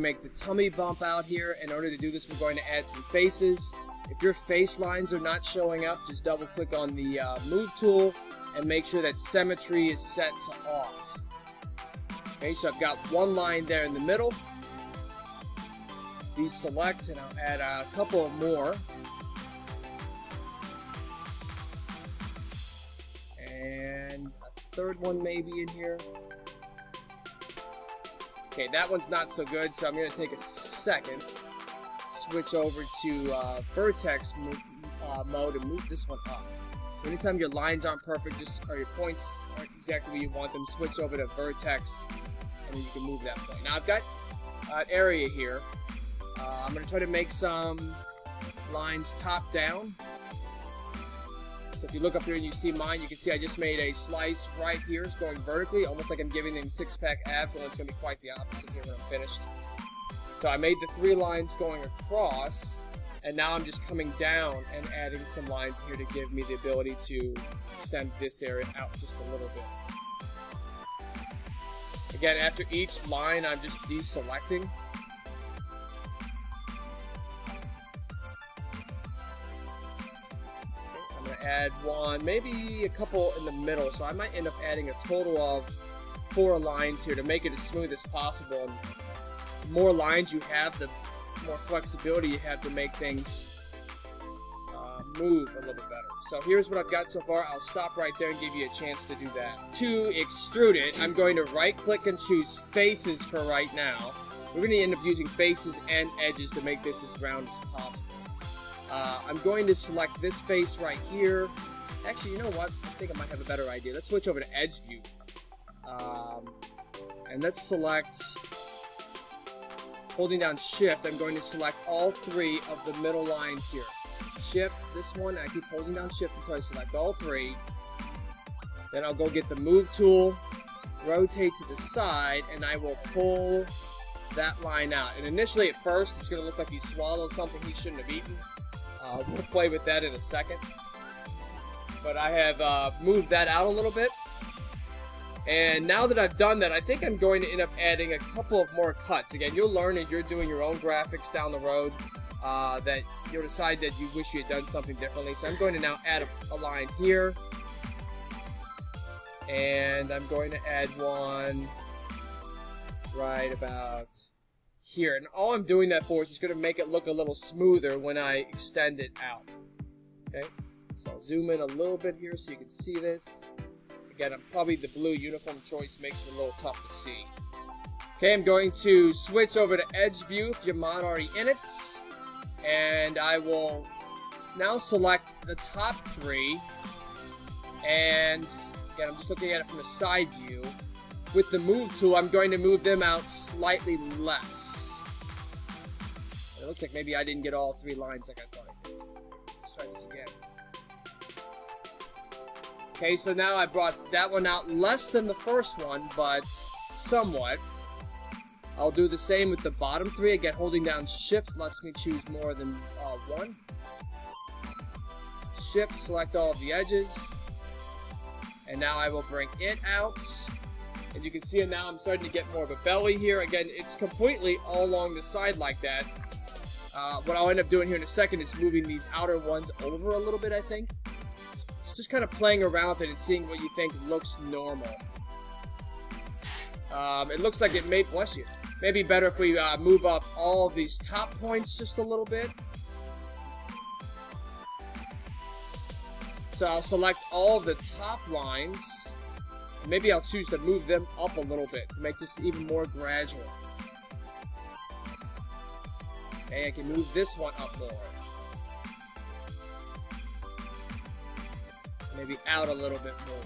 make the tummy bump out here. In order to do this, we're going to add some faces. If your face lines are not showing up, just double click on the move tool and make sure that symmetry is set to off. Okay, so I've got one line there in the middle. Deselect, and I'll add a couple more. And a third one maybe in here. Okay, that one's not so good, so I'm going to take a second, switch over to vertex mode and move this one up. So anytime your lines aren't perfect, or your points aren't exactly where you want them, switch over to vertex, and then you can move that point. Now I've got an area here. I'm going to try to make some lines top down. So if you look up here and you see mine, you can see I just made a slice right here. It's going vertically, almost like I'm giving them six-pack abs, and it's going to be quite the opposite here when I'm finished. So I made the 3 lines going across, and now I'm just coming down and adding some lines here to give me the ability to extend this area out just a little bit. Again, after each line, I'm just deselecting. Add one, maybe a couple in the middle, so I might end up adding a total of 4 lines here to make it as smooth as possible. And the more lines you have, the more flexibility you have to make things move a little bit better. So here's what I've got so far. I'll stop right there and give you a chance to do that. To extrude it, I'm going to right click and choose faces for right now. We're going to end up using faces and edges to make this as round as possible. I'm going to select this face right here. Actually, you know what? I think I might have a better idea. Let's switch over to Edge View. And let's select, holding down Shift, I'm going to select all 3 of the middle lines here. Shift, this one, and I keep holding down Shift until I select all 3. Then I'll go get the Move tool, rotate to the side, and I will pull that line out. And initially, at first, it's going to look like he swallowed something he shouldn't have eaten. We'll play with that in a second. But I have moved that out a little bit. And now that I've done that, I think I'm going to end up adding a couple of more cuts. Again, you'll learn as you're doing your own graphics down the road that you'll decide that you wish you had done something differently. So I'm going to now add a line here. And I'm going to add one right about here. And all I'm doing that for is it's going to make it look a little smoother when I extend it out. Okay, so I'll zoom in a little bit here so you can see this. Again, probably the blue uniform choice makes it a little tough to see. Okay, I'm going to switch over to Edge View if your mod already in it. And I will now select the top 3. And again, I'm just looking at it from a side view. With the Move tool, I'm going to move them out slightly less. It looks like maybe I didn't get all 3 lines like I thought I did. Let's try this again. Okay, so now I brought that one out less than the first one, but somewhat. I'll do the same with the bottom 3. Again, holding down Shift lets me choose more than 1. Shift, select all of the edges. And now I will bring it out. And you can see it now, I'm starting to get more of a belly here. Again, it's completely all along the side like that. What I'll end up doing here in a second is moving these outer ones over a little bit, I think. It's just kind of playing around with it and seeing what you think looks normal. It looks like it may, bless you, maybe better if we move up all of these top points just a little bit. So I'll select all of the top lines. Maybe I'll choose to move them up a little bit to make this even more gradual. Okay, I can move this one up more. Maybe out a little bit more.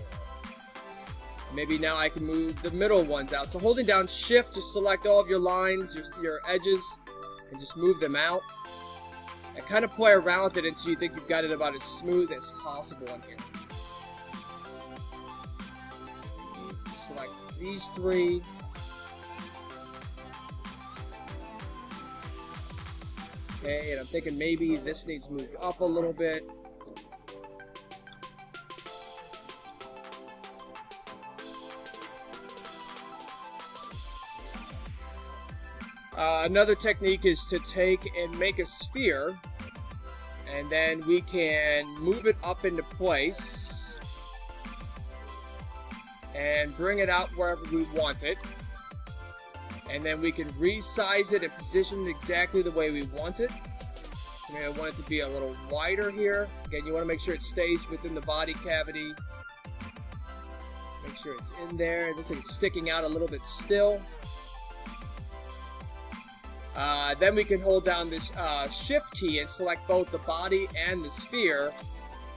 Maybe now I can move the middle ones out. So holding down Shift, just select all of your lines, your edges, and just move them out. And kind of play around with it until you think you've got it about as smooth as possible in here. Select these 3. Okay, and I'm thinking maybe this needs moved up a little bit. Another technique is to take and make a sphere, and then we can move it up into place and bring it out wherever we want it. And then we can resize it and position it exactly the way we want it. I want it to be a little wider here. Again, you want to make sure it stays within the body cavity. Make sure it's in there. It looks like it's sticking out a little bit still. Then we can hold down this shift key and select both the body and the sphere,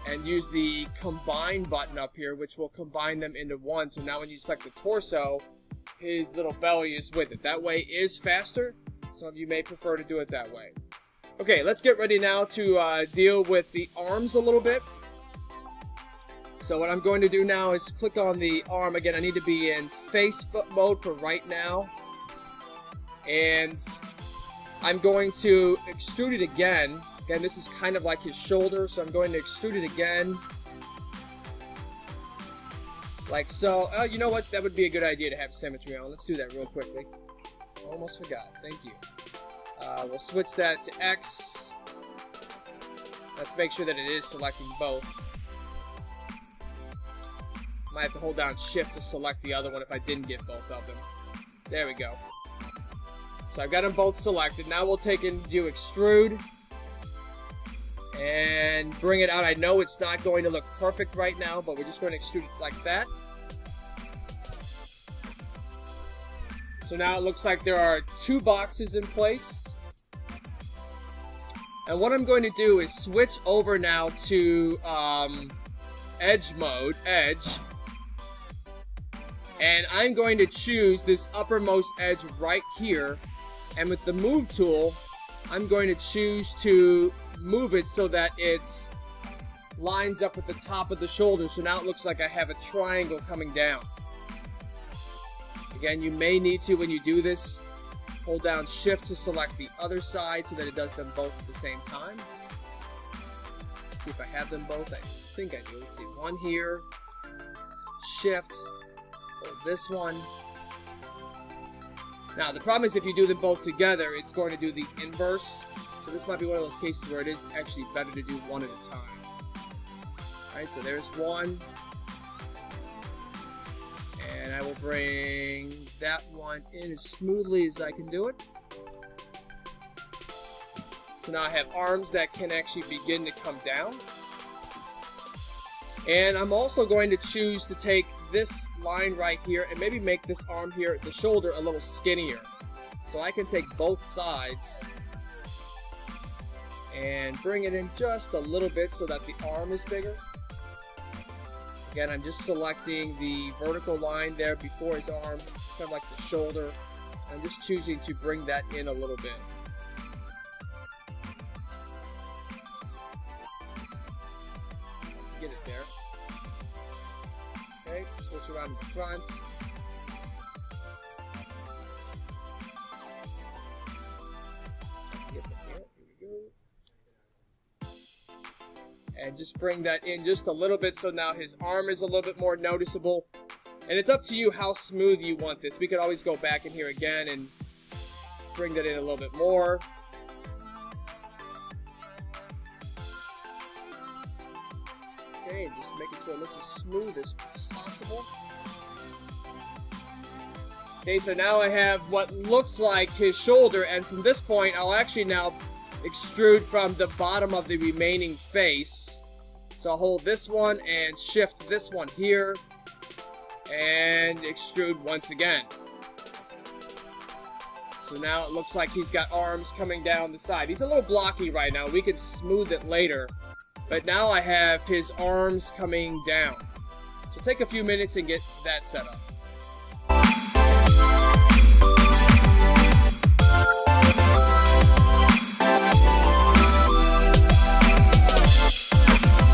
and use the combine button up here, which will combine them into one. So now when you select the torso, his little belly is with it. That way is faster. Some of you may prefer to do it that way. Okay, let's get ready now to deal with the arms a little bit. So what I'm going to do now is click on the arm. Again, I need to be in face mode for right now. And I'm going to extrude it again. Again, this is kind of like his shoulder, so I'm going to extrude it again. Like so. You know what? That would be a good idea to have symmetry on. Let's do that real quickly. Almost forgot. Thank you. We'll switch that to X. Let's make sure that it is selecting both. Might have to hold down Shift to select the other one if I didn't get both of them. There we go. So I've got them both selected. Now we'll take and do extrude and bring it out. I know it's not going to look perfect right now, but we're just going to extrude it like that. So now it looks like there are two boxes in place. And what I'm going to do is switch over now to edge mode, edge. And I'm going to choose this uppermost edge right here. And with the move tool, I'm going to choose to move it so that it lines up with the top of the shoulder. So now it looks like I have a triangle coming down. Again, you may need to, when you do this, hold down Shift to select the other side so that it does them both at the same time. See if I have them both. I think I do. Let's see. One here. Shift. Hold this one. Now, the problem is if you do them both together, it's going to do the inverse. So this might be one of those cases where it is actually better to do one at a time. Alright, so there's one. And I will bring that one in as smoothly as I can do it. So now I have arms that can actually begin to come down. And I'm also going to choose to take this line right here and maybe make this arm here at the shoulder a little skinnier. So I can take both sides and bring it in just a little bit so that the arm is bigger. Again, I'm just selecting the vertical line there before his arm, kind of like the shoulder. I'm just choosing to bring that in a little bit. Get it there. Okay, switch around to the front. Get it there. Here we go. And just bring that in just a little bit so now his arm is a little bit more noticeable. And it's up to you how smooth you want this. We could always go back in here again and bring that in a little bit more. Okay, just making sure it looks as smooth as possible. Okay, so now I have what looks like his shoulder, and from this point I'll actually now extrude from the bottom of the remaining face. So I'll hold this one and shift this one here and extrude once again. So now it looks like he's got arms coming down the side. He's a little blocky right now. We can smooth it later. But now I have his arms coming down. So take a few minutes and get that set up.